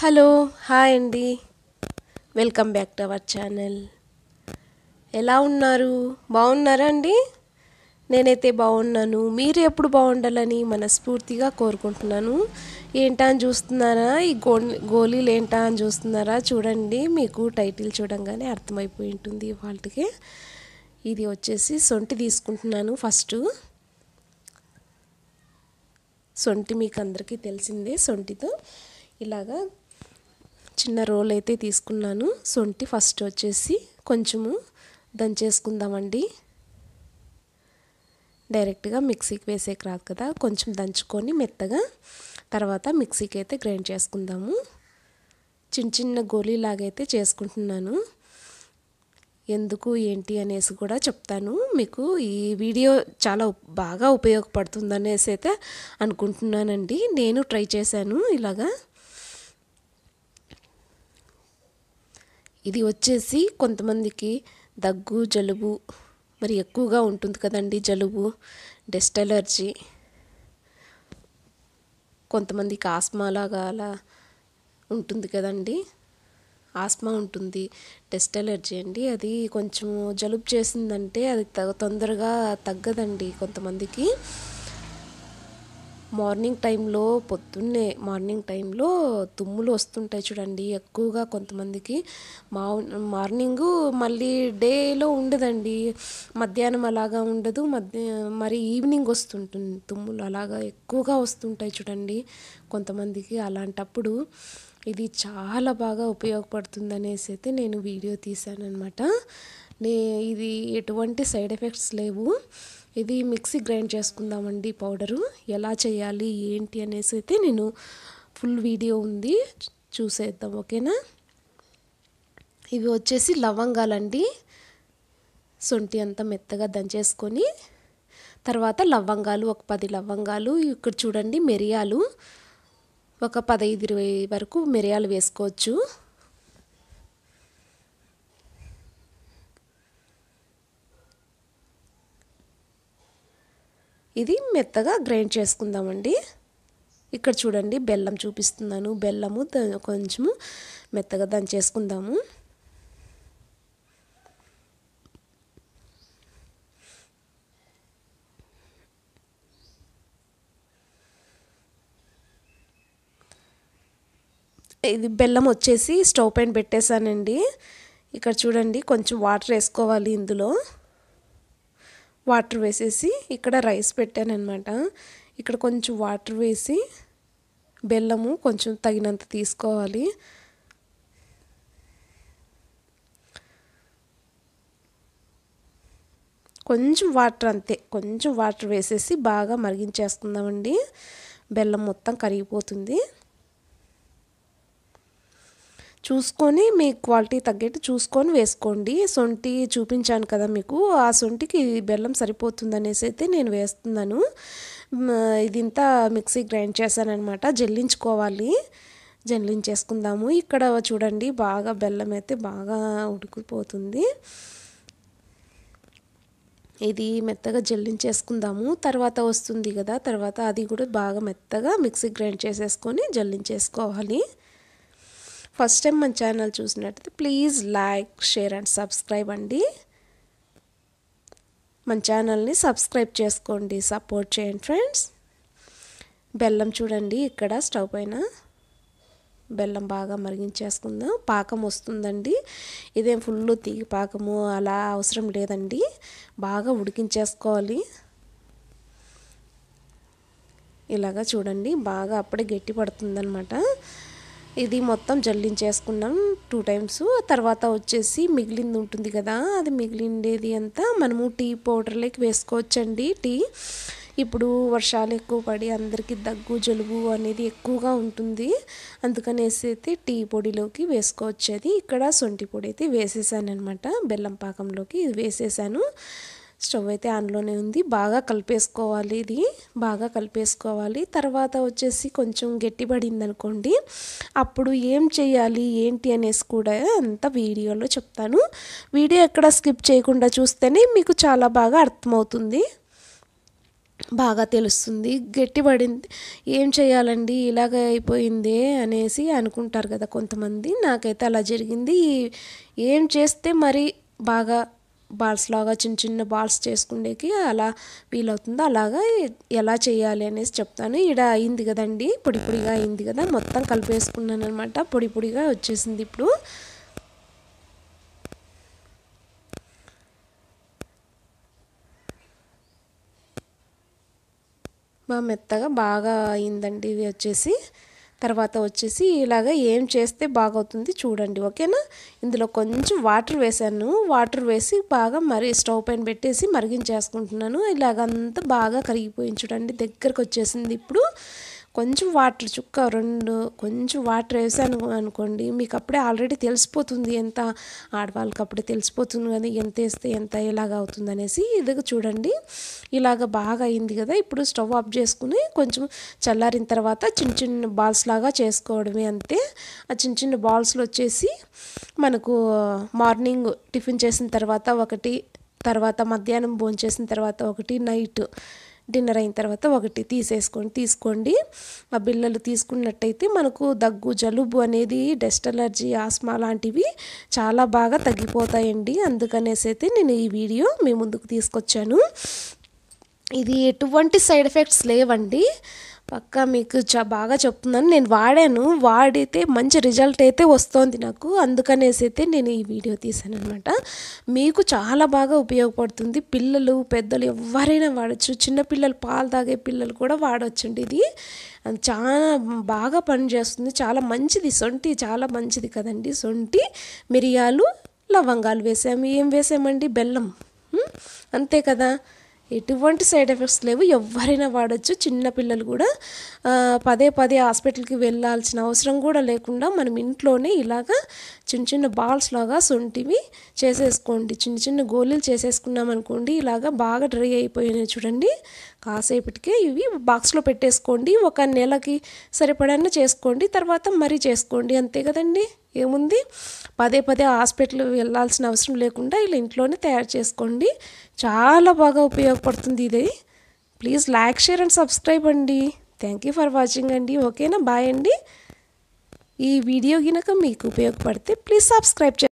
Hello hi అండి, welcome back to our channel. ఎలా ఉన్నారు? బాగున్నారా అండి? నేనైతే బాగున్నాను. మీరు ఎప్పుడు బాగుండాలని మనస్ఫూర్తిగా కోరుకుంటున్నాను. ఏంటా అని చూస్తున్నారా? ఈ గోళీలు ఏంటా అని చూస్తున్నారా? చూడండి, మీకు టైటిల్ చూడంగానే అర్థమైపోయి ఉంటుంది వాళ్ళకి. ఇది వచ్చేసి సొంటి తీసుకుంటున్నాను. ఫస్ట్ సొంటి మీకు అందరికీ తెలిసిందే. సొంటితో ఇలాగా చిన్న రోల్ అయితే తీసుకున్నాను. సొంటి ఫస్ట్ వచ్చేసి కొంచెము దంచేసుకుందామండి. డైరెక్ట్గా మిక్సీకి వేసేకి రాదు కదా, కొంచెం దంచుకొని మెత్తగా తర్వాత మిక్సీకి అయితే గ్రైండ్ చేసుకుందాము. చిన్న చిన్న గోళీలాగైతే చేసుకుంటున్నాను. ఎందుకు ఏంటి అనేసి కూడా చెప్తాను మీకు. ఈ వీడియో చాలా బాగా ఉపయోగపడుతుంది అనేసి అయితే అనుకుంటున్నానండి. నేను ట్రై చేశాను ఇలాగా. ఇది వచ్చేసి కొంతమందికి దగ్గు జలుబు మరి ఎక్కువగా ఉంటుంది కదండి. జలుబు, డస్ట్ ఎలర్జీ, కొంతమందికి ఆస్మా లాగా అలా ఉంటుంది కదండి. ఆస్మా ఉంటుంది, డస్ట్ ఎలర్జీ అండి. అది కొంచెం జలుబు చేసిందంటే అది తొందరగా తగ్గదండి కొంతమందికి. మార్నింగ్ టైంలో తుమ్ములు వస్తుంటాయి చూడండి ఎక్కువగా కొంతమందికి. మార్నింగు మళ్ళీ డేలో ఉండదండి, మధ్యాహ్నం అలాగా ఉండదు, మరి ఈవినింగ్ వస్తుంటుంది తుమ్ములు. అలాగా ఎక్కువగా వస్తుంటాయి చూడండి కొంతమందికి. అలాంటప్పుడు ఇది చాలా బాగా ఉపయోగపడుతుంది అనేసి అయితే నేను వీడియో తీశానమాట. ఇది ఎటువంటి సైడ్ ఎఫెక్ట్స్ లేవు. ఇది మిక్సీ గ్రైండ్ చేసుకుందామండి పౌడరు. ఎలా చేయాలి ఏంటి అనేసి అయితే నేను ఫుల్ వీడియో ఉంది, చూసేద్దాం. ఓకేనా? ఇవి వచ్చేసి లవంగాలండి. సొంటి అంతా మెత్తగా దంచేసుకొని తర్వాత లవంగాలు ఒక 10 లవంగాలు. ఇక్కడ చూడండి మిరియాలు ఒక 15-20 వరకు మిరియాలు వేసుకోవచ్చు. ఇది మెత్తగా గ్రైండ్ చేసుకుందామండి. ఇక్కడ చూడండి బెల్లం చూపిస్తున్నాను. బెల్లము కొంచెము మెత్తగా దంచేసుకుందాము. ఇది బెల్లం వచ్చేసి స్టవ్ పైన పెట్టేశానండి. ఇక్కడ చూడండి కొంచెం వాటర్ వేసుకోవాలి. ఇందులో వాటర్ వేసేసి ఇక్కడ రైస్ పెట్టానన్నమాట. ఇక్కడ కొంచెం వాటర్ వేసి బెల్లము కొంచెం తగినంత తీసుకోవాలి. కొంచెం వాటర్, అంతే, కొంచెం వాటర్ వేసేసి బాగా మరిగించేసుకుందామండి. బెల్లం మొత్తం కరిగిపోతుంది. చూసుకొని మీ క్వాలిటీ తగ్గట్టు చూసుకొని వేసుకోండి. సొంటి చూపించాను కదా మీకు, ఆ సొంటికి బెల్లం సరిపోతుంది అనేసి అయితే నేను వేస్తున్నాను. ఇదింతా మిక్సీ గ్రైండ్ చేశానమాట. జల్లించేసుకుందాము. ఇక్కడ చూడండి బాగా బెల్లం అయితే బాగా ఉడికిపోతుంది. ఇది మెత్తగా జల్లించేసుకుందాము. తర్వాత వస్తుంది కదా, తర్వాత అది కూడా బాగా మెత్తగా మిక్సీ గ్రైండ్ చేసేసుకొని జల్లించేసుకోవాలి. ఫస్ట్ టైం మన ఛానల్ చూసినట్టయితే please like, share and subscribe అండి. మన ఛానల్ని సబ్స్క్రైబ్ చేసుకోండి, సపోర్ట్ చేయండి ఫ్రెండ్స్. బెల్లం చూడండి ఇక్కడ స్టవ్ పైన బెల్లం బాగా మరిగించేసుకుందాం. పాకం వస్తుందండి. ఇదేం ఫుల్ తీగి పాకము అలా అవసరం లేదండి, బాగా ఉడికించేసుకోవాలి. ఇలాగా చూడండి బాగా అప్పుడే గట్టి పడుతుందన్నమాట. ఇది మొత్తం జల్లించేసుకున్నాం 2 టైమ్స్. తర్వాత వచ్చేసి మిగిలింది ఉంటుంది కదా, అది మిగిలిండేది అంతా మనము టీ పౌడర్లోకి వేసుకోవచ్చండి. ఇప్పుడు వర్షాలు ఎక్కువ పడి అందరికీ దగ్గు జలుబు అనేది ఎక్కువగా ఉంటుంది. అందుకనేసి అయితే టీ పొడిలోకి వేసుకోవచ్చేది. ఇక్కడ సొంటి పొడి అయితే వేసేసాను అనమాట. బెల్లం పాకంలోకి ఇది వేసేసాను. స్టవ్ అయితే ఆన్లోనే ఉంది. బాగా కలిపేసుకోవాలి. ఇది బాగా కలిపేసుకోవాలి. తర్వాత వచ్చేసి కొంచెం గట్టిపడింది అనుకోండి, అప్పుడు ఏం చేయాలి ఏంటి అనేసి కూడా అంతా వీడియోలో చెప్తాను. వీడియో ఎక్కడ స్కిప్ చేయకుండా చూస్తేనే మీకు చాలా బాగా అర్థమవుతుంది. బాగా తెలుస్తుంది. గట్టిపడింది. ఏం చేయాలండి ఇలాగ అయిపోయిందే అనేసి అనుకుంటారు కదా కొంతమంది. నాకైతే అలా జరిగింది. ఏం చేస్తే మరి బాగా బాల్స్ లాగా చిన్న చిన్న బాల్స్ చేసుకునేకి అలా వీలవుతుందో అలాగా ఎలా చేయాలి అనేసి చెప్తాను. ఈడ అయింది కదండి, పొడి పొడిగా అయింది కదా, మొత్తం కలిపేసుకున్నాను అనమాట. పొడి పొడిగా వచ్చేసింది ఇప్పుడు. మెత్తగా బాగా అయిందండి ఇది వచ్చేసి. తర్వాత వచ్చేసి ఇలాగ ఏం చేస్తే బాగవుతుంది చూడండి, ఓకేనా. ఇందులో కొంచెం వాటర్ వేసాను. వాటర్ వేసి బాగా మరి స్టవ్ పైన పెట్టేసి మరిగించేసుకుంటున్నాను. ఇలాగంతా బాగా కరిగిపోయింది చూడండి, దగ్గరకు వచ్చేసింది. ఇప్పుడు కొంచెం వాటర్ చుక్క కొంచెం వాటర్ వేసాను అనుకోండి, మీకు అప్పుడే ఆల్రెడీ తెలిసిపోతుంది, ఎంత ఆడవాళ్ళకి అప్పుడే తెలిసిపోతుంది కదా ఎంత వేస్తే ఎంత ఎలాగ అవుతుంది అనేసి. ఇది చూడండి ఇలాగ బాగా అయింది కదా. ఇప్పుడు స్టవ్ ఆఫ్ చేసుకుని కొంచెం చల్లారిన తర్వాత చిన్న చిన్న బాల్స్ లాగా చేసుకోవడమే అంతే. ఆ చిన్న చిన్న బాల్స్లో వచ్చేసి మనకు మార్నింగ్ టిఫిన్ చేసిన తర్వాత ఒకటి, తర్వాత మధ్యాహ్నం భోంచేసిన తర్వాత ఒకటి, నైట్ డిన్నర్ అయిన తర్వాత ఒకటి తీసుకోండి. ఆ బిళ్ళలు తీసుకున్నట్టయితే మనకు దగ్గు జలుబు అనేది, డస్ట్ అలర్జీ, ఆస్మా లాంటివి చాలా బాగా తగ్గిపోతాయండి. అందుకనేసి అయితే నేను ఈ వీడియో మీ ముందుకు తీసుకొచ్చాను. ఇది ఎటువంటి సైడ్ ఎఫెక్ట్స్ లేవండి, పక్కా మీకు బాగా చెప్తున్నాను. నేను వాడితే మంచి రిజల్ట్ అయితే వస్తుంది నాకు. అందుకనేసి అయితే నేను ఈ వీడియో తీసాను అనమాట. మీకు చాలా బాగా ఉపయోగపడుతుంది. పిల్లలు పెద్దలు ఎవరైనా వాడచ్చు. చిన్నపిల్లలు పాలు తాగే పిల్లలు కూడా వాడచ్చండి. ఇది చాలా బాగా పనిచేస్తుంది, చాలా మంచిది. సొంటి చాలా మంచిది కదండి. సొంటి, మిరియాలు, లవంగాలు వేసాము. ఏం వేసామండి, బెల్లం, అంతే కదా. ఎటువంటి సైడ్ ఎఫెక్ట్స్ లేవు, ఎవరైనా వాడచ్చు. చిన్నపిల్లలు కూడా పదే పదే హాస్పిటల్కి వెళ్ళాల్సిన అవసరం కూడా లేకుండా మనం ఇంట్లోనే ఇలాగా చిన్న చిన్న బాల్స్ లాగా సొంటివి చేసేసుకోండి. చిన్న చిన్న గోళీలు చేసేసుకున్నాం అనుకోండి, ఇలాగా బాగా డ్రై అయిపోయినాయి చూడండి. కాసేపటికే ఇవి బాక్స్లో పెట్టేసుకోండి. ఒక నెలకి సరిపడా చేసుకోండి, తర్వాత మరీ చేసుకోండి, అంతే కదండి. ఏముంది, పదే పదే హాస్పిటల్ వెళ్ళాల్సిన అవసరం లేకుండా ఇలా ఇంట్లోనే తయారు చేసుకోండి. చాలా బాగా ఉపయోగపడుతుంది ఇది. Please like, share and subscribe అండి. థ్యాంక్ యూ ఫర్ వాచింగ్ అండి. ఓకేనా, బాయ్ అండి. ఈ వీడియో కనుక మీకు ఉపయోగపడితే ప్లీజ్ సబ్స్క్రైబ్